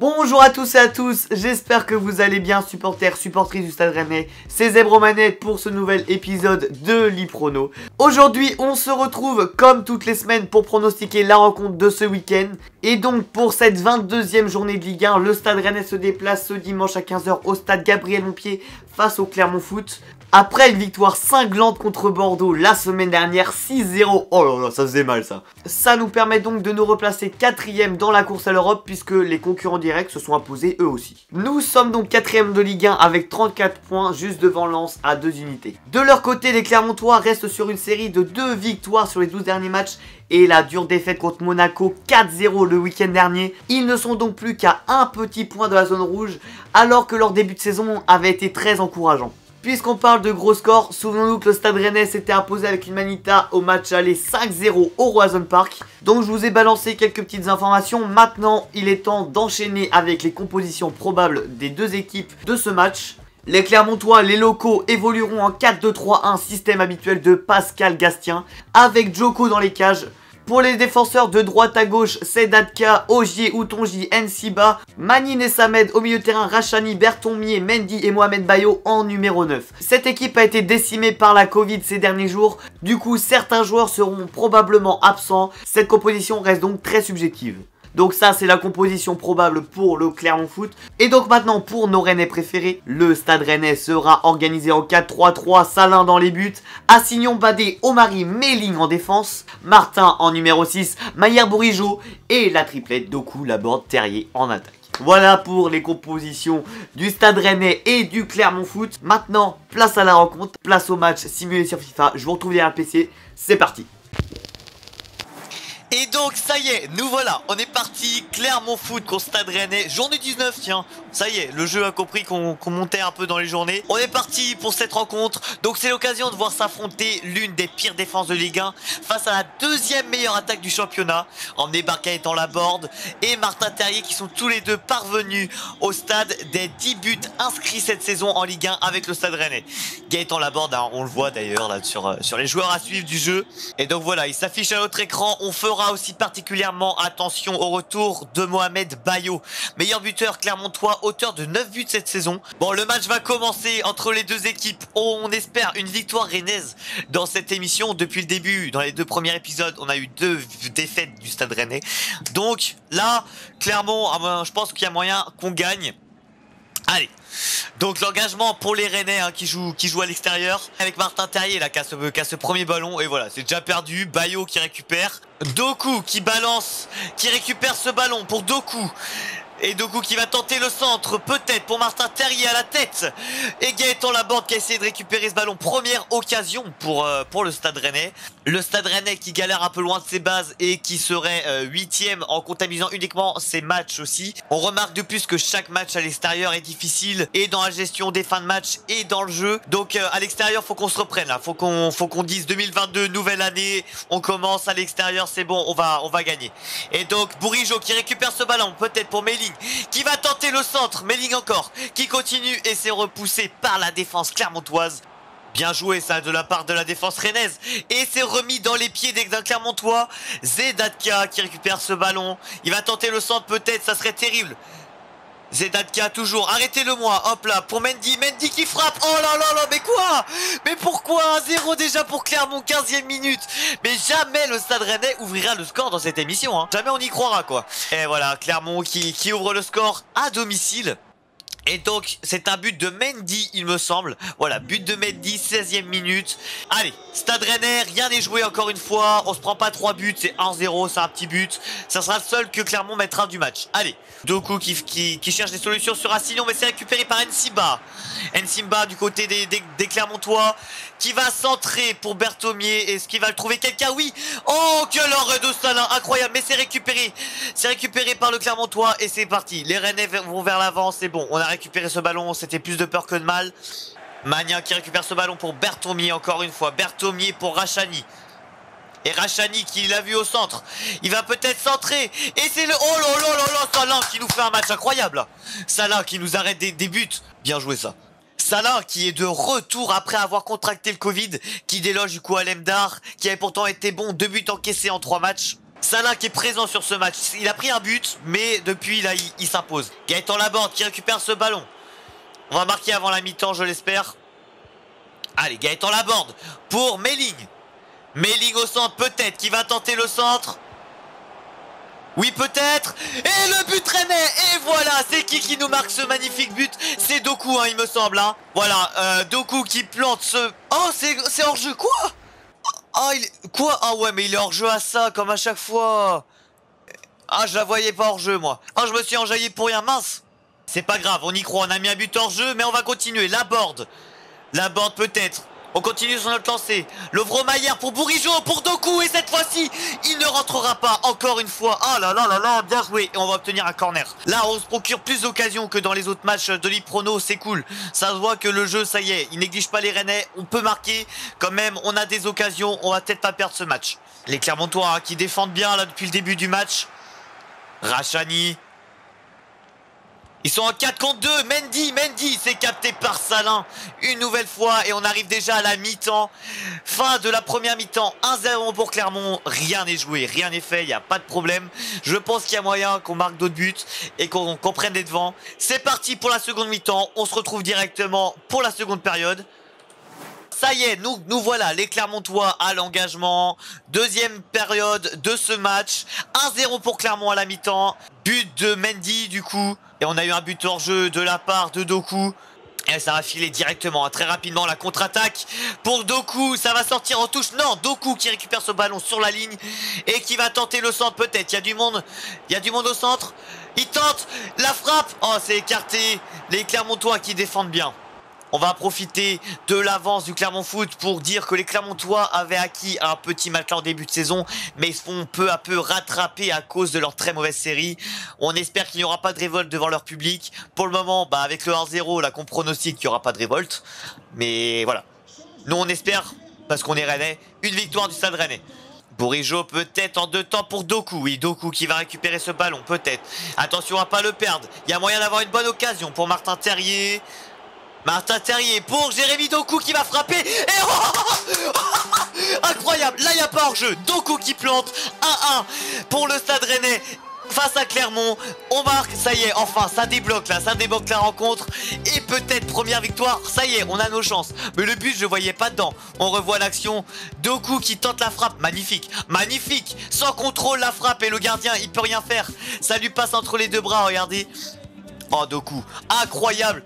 Bonjour à tous et à tous, j'espère que vous allez bien, supporters, supportrices du Stade Rennais. C'est Zebro Manette pour ce nouvel épisode de l'Iprono. Aujourd'hui, on se retrouve comme toutes les semaines pour pronostiquer la rencontre de ce week-end. Et donc pour cette 22e journée de Ligue 1, le Stade Rennais se déplace ce dimanche à 15 h au stade Gabriel Montpied face au Clermont Foot. Après une victoire cinglante contre Bordeaux la semaine dernière, 6-0, oh là là, ça faisait mal ça. Ça nous permet donc de nous replacer 4ème dans la course à l'Europe puisque les concurrents directs se sont imposés eux aussi. Nous sommes donc 4ème de Ligue 1 avec 34 points juste devant Lens à 2 unités. De leur côté, les Clermontois restent sur une série de 2 victoires sur les 12 derniers matchs et la dure défaite contre Monaco 4-0 le week-end dernier. Ils ne sont donc plus qu'à un petit point de la zone rouge alors que leur début de saison avait été très encourageant. Puisqu'on parle de gros scores, souvenons-nous que le Stade Rennais s'était imposé avec une manita au match aller 5-0 au Roison Park. Donc je vous ai balancé quelques petites informations. Maintenant, il est temps d'enchaîner avec les compositions probables des deux équipes de ce match. Les Clermontois, les locaux, évolueront en 4-2-3-1, système habituel de Pascal Gastien, avec Djoko dans les cages. Pour les défenseurs de droite à gauche, Sedatka, Ogier, Outonji, Nsiba, Manine et Samed au milieu de terrain, Rachani, Bertonmier, Mendy et Mohamed Bayo en numéro 9. Cette équipe a été décimée par la Covid ces derniers jours, du coup certains joueurs seront probablement absents, cette composition reste donc très subjective. Donc ça c'est la composition probable pour le Clermont Foot. Et donc maintenant pour nos Rennais préférés, le Stade Rennais sera organisé en 4-3-3, Salin dans les buts, Assignon, Badé, Omari, Méling en défense, Martin en numéro 6, Maillère Bourigeaud et la triplette Doku, Laborde, Terrier en attaque. Voilà pour les compositions du Stade Rennais et du Clermont Foot. Maintenant place à la rencontre, place au match simulé sur FIFA. Je vous retrouve derrière le PC, c'est parti. Et donc ça y est, nous voilà, on est parti, Clermont Foot contre Stade Rennais, journée 19, tiens, ça y est, le jeu a compris qu'on montait un peu dans les journées. On est parti pour cette rencontre, donc c'est l'occasion de voir s'affronter l'une des pires défenses de Ligue 1 face à la deuxième meilleure attaque du championnat, emmené par Gaëtan Laborde et Martin Terrier qui sont tous les deux parvenus au stade des 10 buts inscrits cette saison en Ligue 1 avec le Stade Rennais. Gaëtan Laborde, hein, on le voit d'ailleurs là sur les joueurs à suivre du jeu, et donc voilà, il s'affiche à notre écran, on fera aussi particulièrement attention au retour de Mohamed Bayo, meilleur buteur clermontois, auteur de 9 buts cette saison. Bon, le match va commencer entre les deux équipes. On espère une victoire rennaise dans cette émission. Depuis le début, dans les deux premiers épisodes, on a eu 2 défaites du Stade Rennais. Donc là, Clermont, je pense qu'il y a moyen qu'on gagne. Allez, donc l'engagement pour les Rennais hein, qui jouent à l'extérieur avec Martin Terrier là qui a ce premier ballon et voilà c'est déjà perdu. Bayo qui récupère, Doku qui balance, qui récupère ce ballon pour Doku. Et Doku qui va tenter le centre, peut-être pour Martin Terrier à la tête. Et Gaëtan Laborde qui a essayé de récupérer ce ballon. Première occasion pour le Stade Rennais. Le Stade Rennais qui galère un peu loin de ses bases et qui serait 8ème en comptabilisant uniquement ses matchs aussi. On remarque de plus que chaque match à l'extérieur est difficile et dans la gestion des fins de match et dans le jeu. Donc à l'extérieur, faut qu'on se reprenne là. Faut qu'on dise 2022, nouvelle année. On commence à l'extérieur, c'est bon, on va gagner. Et donc Bourigeaud qui récupère ce ballon, peut-être pour Méling. Qui va tenter le centre, Méling encore, qui continue et c'est repoussé par la défense clermontoise. Bien joué ça de la part de la défense rennaise. Et c'est remis dans les pieds d'un Clermontois. Zedatka qui récupère ce ballon. Il va tenter le centre peut-être, ça serait terrible. Zedatka toujours, arrêtez-le-moi, hop là, pour Mendy, Mendy qui frappe, oh là là là, mais quoi? Mais pourquoi 1-0 déjà pour Clermont, 15e minute? Mais jamais le Stade Rennais ouvrira le score dans cette émission, hein. Jamais on y croira quoi. Et voilà, Clermont qui ouvre le score à domicile. Et donc c'est un but de Mendy il me semble. Voilà, but de Mendy, 16e minute. Allez, Stade Rennais, rien n'est joué encore une fois. On se prend pas 3 buts, c'est 1-0, c'est un petit but. Ça sera le seul que Clermont mettra du match. Allez, Doku qui cherche des solutions sur Assignon, mais c'est récupéré par Nsiba. Nsiba du côté des Clermontois qui va centrer pour Bertomier. Est-ce qu'il va le trouver quelqu'un? Oui. Oh, quel arrêt de Salin, incroyable. Mais c'est récupéré. C'est récupéré par le Clermontois et c'est parti. Les Rennais vont vers l'avant, c'est bon. On a récupéré ce ballon, c'était plus de peur que de mal. Magnin qui récupère ce ballon pour Bertomier encore une fois. Bertomier pour Rachani. Et Rachani qui l'a vu au centre. Il va peut-être centrer. Et c'est le... Oh là là là là, Salin qui nous fait un match incroyable. Salin qui nous arrête des buts. Bien joué ça. Salin qui est de retour après avoir contracté le Covid, qui déloge du coup à Lemdar, qui avait pourtant été bon, 2 buts encaissés en 3 matchs. Salah qui est présent sur ce match. Il a pris un but, mais depuis là, il s'impose. Gaëtan Laborde qui récupère ce ballon. On va marquer avant la mi-temps, je l'espère. Allez, Gaëtan Laborde pour Melling. Melling au centre, peut-être, qui va tenter le centre. Oui, peut-être. Et le but rennais. Et voilà, c'est qui nous marque ce magnifique but? C'est Doku, hein, il me semble. Hein. Voilà, Doku qui plante ce... Oh, c'est hors-jeu, quoi? Ah, quoi? Ah ouais, mais il est hors-jeu à ça, comme à chaque fois. Ah, je la voyais pas hors-jeu, moi. Ah, je me suis enjaillé pour rien, mince. C'est pas grave, on y croit, on a mis un but hors-jeu, mais on va continuer. Laborde peut-être. On continue sur notre lancée. Lovro-Maillard pour Bourigeaud, pour Doku. Et cette fois-ci, il ne rentrera pas. Encore une fois. Ah là là là là, bien joué. Et on va obtenir un corner. Là, on se procure plus d'occasions que dans les autres matchs de Ligue Prono. C'est cool. Ça se voit que le jeu, ça y est, il néglige pas les Rennais. On peut marquer. Quand même, on a des occasions. On va peut-être pas perdre ce match. Les Clermontois hein, qui défendent bien là depuis le début du match. Rachani. Ils sont en 4 contre 2. Mendy, c'est capté par Salin une nouvelle fois. Et on arrive déjà à la mi-temps. Fin de la première mi-temps. 1-0 pour Clermont. Rien n'est joué, rien n'est fait. Il n'y a pas de problème. Je pense qu'il y a moyen qu'on marque d'autres buts et qu'on prenne des devants. C'est parti pour la seconde mi-temps. On se retrouve directement pour la seconde période. Ça y est, nous voilà, les Clermontois à l'engagement. Deuxième période de ce match. 1-0 pour Clermont à la mi-temps. But de Mendy du coup. Et on a eu un but hors jeu de la part de Doku. Et ça va filer directement, hein, très rapidement la contre-attaque pour Doku. Ça va sortir en touche. Non, Doku qui récupère ce ballon sur la ligne. Et qui va tenter le centre peut-être. Il y a du monde au centre. Il tente la frappe. Oh, c'est écarté. Les Clermontois qui défendent bien. On va profiter de l'avance du Clermont Foot pour dire que les Clermontois avaient acquis un petit matelas en début de saison, mais ils se font peu à peu rattraper à cause de leur très mauvaise série. On espère qu'il n'y aura pas de révolte devant leur public. Pour le moment, avec le 1-0, là qu'on pronostique qu'il n'y aura pas de révolte. Mais voilà. Nous on espère, parce qu'on est Rennais, une victoire du Stade Rennais. Bourigeaud peut-être en 2 temps pour Doku. Oui, Doku qui va récupérer ce ballon, peut-être. Attention à pas le perdre. Il y a moyen d'avoir une bonne occasion pour Martin Terrier. Martin Terrier pour Jérémy Doku qui va frapper. Et incroyable, là il n'y a pas hors-jeu. Doku qui plante. 1-1 pour le Stade Rennais face à Clermont. On marque, ça y est, enfin ça débloque là, ça débloque la rencontre. Et peut-être première victoire, ça y est, on a nos chances. Mais le but je ne voyais pas dedans. On revoit l'action. Doku qui tente la frappe, magnifique, magnifique. Sans contrôle la frappe et le gardien il peut rien faire. Ça lui passe entre les deux bras, regardez. Oh Doku, incroyable.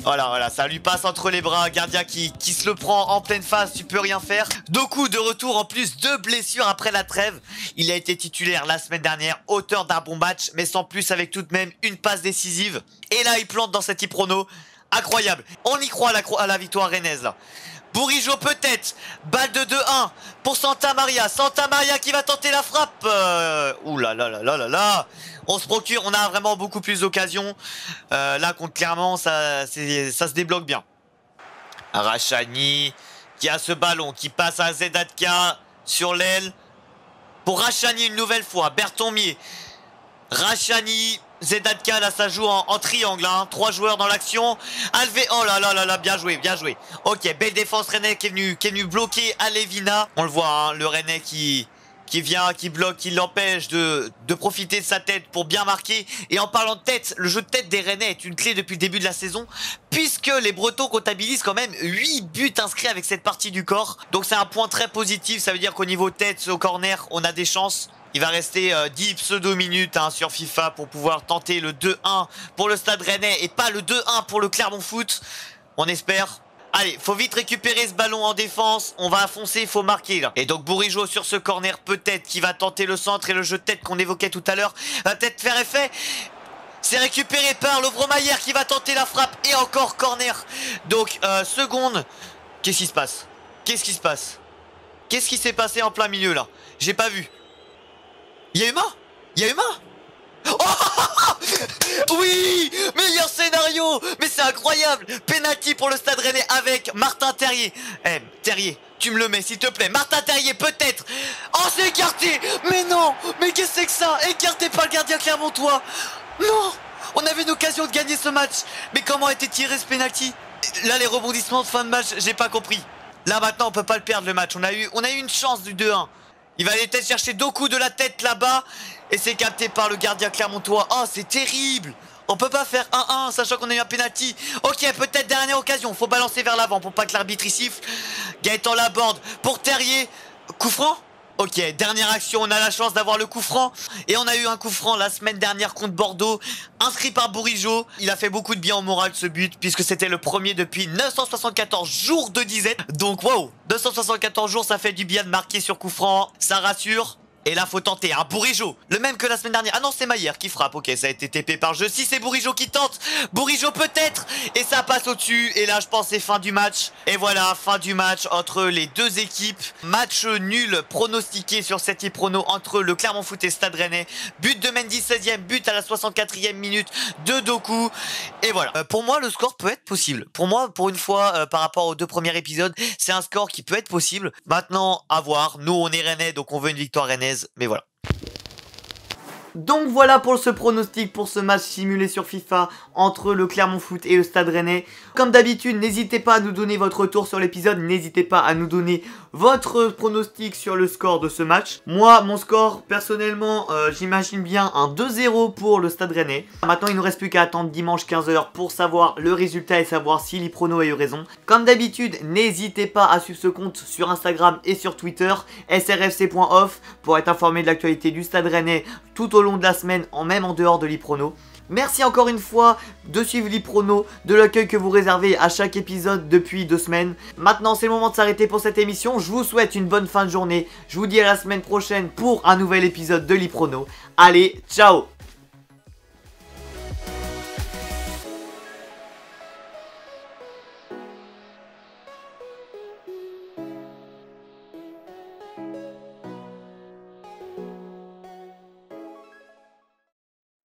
Voilà, ça lui passe entre les bras, gardien qui se le prend en pleine face, tu peux rien faire. Doku de retour en plus de blessures après la trêve. Il a été titulaire la semaine dernière, auteur d'un bon match, mais sans plus avec tout de même une passe décisive. Et là, il plante dans cette prono. Incroyable. On y croit à la victoire rennaise là. Bourigeaud peut-être. Balle de 2-1 pour Santa Maria. Santa Maria qui va tenter la frappe. Ouh là là là là là là. On se procure, on a vraiment beaucoup plus d'occasions. Là contre Clermont, ça se débloque bien. Rachani qui a ce ballon qui passe à Zedatka sur l'aile. Pour Rachani une nouvelle fois. Berthommier. Rachani. Zedatka là ça joue en triangle hein. 3 joueurs dans l'action. Alvé. Oh là là là là, bien joué, bien joué. Ok, belle défense Rennais qui est venu bloquer Alevina. On le voit hein, le Rennais qui vient, qui bloque, qui l'empêche de profiter de sa tête pour bien marquer. Et en parlant de tête, le jeu de tête des Rennais est une clé depuis le début de la saison, puisque les Bretons comptabilisent quand même 8 buts inscrits avec cette partie du corps. Donc c'est un point très positif, ça veut dire qu'au niveau tête, au corner, on a des chances. Il va rester 10 pseudo-minutes hein, sur FIFA pour pouvoir tenter le 2-1 pour le Stade Rennais et pas le 2-1 pour le Clermont Foot. On espère. Allez, faut vite récupérer ce ballon en défense. On va foncer, il faut marquer là. Et donc Bourigeaud sur ce corner peut-être qui va tenter le centre et le jeu de tête qu'on évoquait tout à l'heure va peut-être faire effet. C'est récupéré par Lovro-Maillard qui va tenter la frappe et encore corner. Donc seconde. Qu'est-ce qui se passe? Qu'est-ce qui se passe? Qu'est-ce qui s'est passé en plein milieu là? J'ai pas vu. Il y a humain? Il y a humain? Oh oui, meilleur scénario. Mais c'est incroyable. Penalty pour le Stade Rennais avec Martin Terrier. Terrier, tu me le mets s'il te plaît. Martin Terrier peut-être. Oh c'est écarté. Mais non. Mais qu'est-ce que c'est que ça? Écarté par le gardien clermontois. Non. On avait une occasion de gagner ce match. Mais comment a été tiré ce penalty? Là les rebondissements de fin de match, j'ai pas compris. Là maintenant on peut pas le perdre le match. On a eu une chance du 2-1. Il va aller peut-être chercher Doku de la tête là-bas. Et c'est capté par le gardien clermontois. Oh, c'est terrible. On peut pas faire 1-1, sachant qu'on a eu un penalty. Ok, peut-être dernière occasion. Faut balancer vers l'avant pour pas que l'arbitre y siffle. Gaëtan Laborde pour Terrier. Coup franc. Ok, dernière action, on a la chance d'avoir le coup franc. Et on a eu un coup franc la semaine dernière contre Bordeaux, inscrit par Bourigeaud. Il a fait beaucoup de bien au moral ce but, puisque c'était le premier depuis 974 jours de disette. Donc wow, 974 jours, ça fait du bien de marquer sur coup franc, ça rassure. Et là faut tenter un Bourigeaud, le même que la semaine dernière. Ah non, c'est Maillère qui frappe. Ok, ça a été TP par jeu. Si c'est Bourigeaud qui tente, Bourigeaud peut-être. Et ça passe au-dessus. Et là je pense c'est fin du match. Et voilà, fin du match entre les deux équipes. Match nul pronostiqué sur cette prono entre le Clermont Foot et Stade Rennais. But de Mendy 16e, but à la 64e minute de Doku. Et voilà, pour moi le score peut être possible. Pour moi, pour une fois, par rapport aux deux premiers épisodes, c'est un score qui peut être possible. Maintenant, à voir. Nous on est Rennais, donc on veut une victoire rennaise. Mais voilà. Donc voilà pour ce pronostic pour ce match simulé sur FIFA entre le Clermont Foot et le Stade Rennais. Comme d'habitude, n'hésitez pas à nous donner votre retour sur l'épisode, n'hésitez pas à nous donner votre pronostic sur le score de ce match. Moi, mon score, personnellement, j'imagine bien un 2-0 pour le Stade Rennais. Maintenant, il ne nous reste plus qu'à attendre dimanche 15 h pour savoir le résultat et savoir si l'Iprono a eu raison. Comme d'habitude, n'hésitez pas à suivre ce compte sur Instagram et sur Twitter, srfc.off, pour être informé de l'actualité du Stade Rennais tout au long de la semaine, même en dehors de l'Iprono. Merci encore une fois de suivre l'Iprono, de l'accueil que vous réservez à chaque épisode depuis 2 semaines. Maintenant, c'est le moment de s'arrêter pour cette émission. Je vous souhaite une bonne fin de journée. Je vous dis à la semaine prochaine pour un nouvel épisode de l'Iprono. Allez, ciao!